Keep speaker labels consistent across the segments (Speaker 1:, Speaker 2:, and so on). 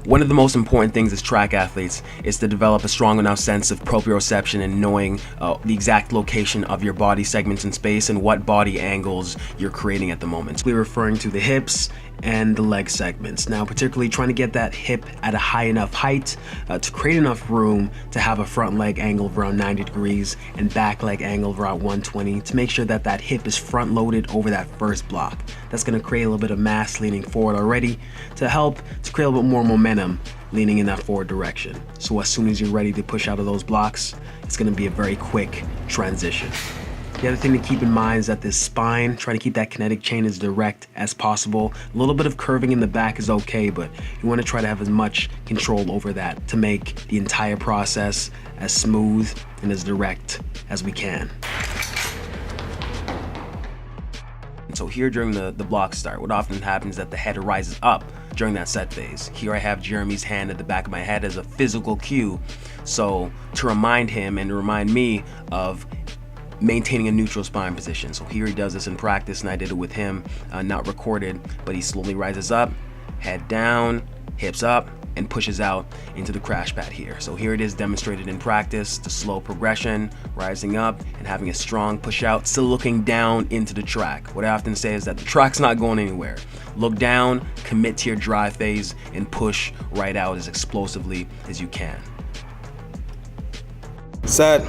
Speaker 1: One of the most important things as track athletes is to develop a strong enough sense of proprioception and knowing the exact location of your body segments in space and what body angles you're creating at the moment. We're referring to the hips and the leg segments. Now, particularly trying to get that hip at a high enough height to create enough room to have a front leg angle of around 90 degrees and back leg angle of around 120 to make sure that that hip is front loaded over that first block. That's gonna create a little bit of mass leaning forward already to help to create a little bit more momentum leaning in that forward direction. So as soon as you're ready to push out of those blocks, it's gonna be a very quick transition. The other thing to keep in mind is that this spine, try to keep that kinetic chain as direct as possible. A little bit of curving in the back is okay, but you want to try to have as much control over that to make the entire process as smooth and as direct as we can. So here during the block start, what often happens is that the head rises up during that set phase. Here I have Jeremy's hand at the back of my head as a physical cue. So to remind him and to remind me of maintaining a neutral spine position. So here he does this in practice, and I did it with him, not recorded, but he slowly rises up, head down, hips up, and pushes out into the crash pad here. So here it is demonstrated in practice, the slow progression, rising up and having a strong push out, still looking down into the track. What I often say is that the track's not going anywhere. Look down, commit to your drive phase, and push right out as explosively as you can.
Speaker 2: Set,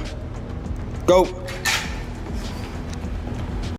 Speaker 2: go.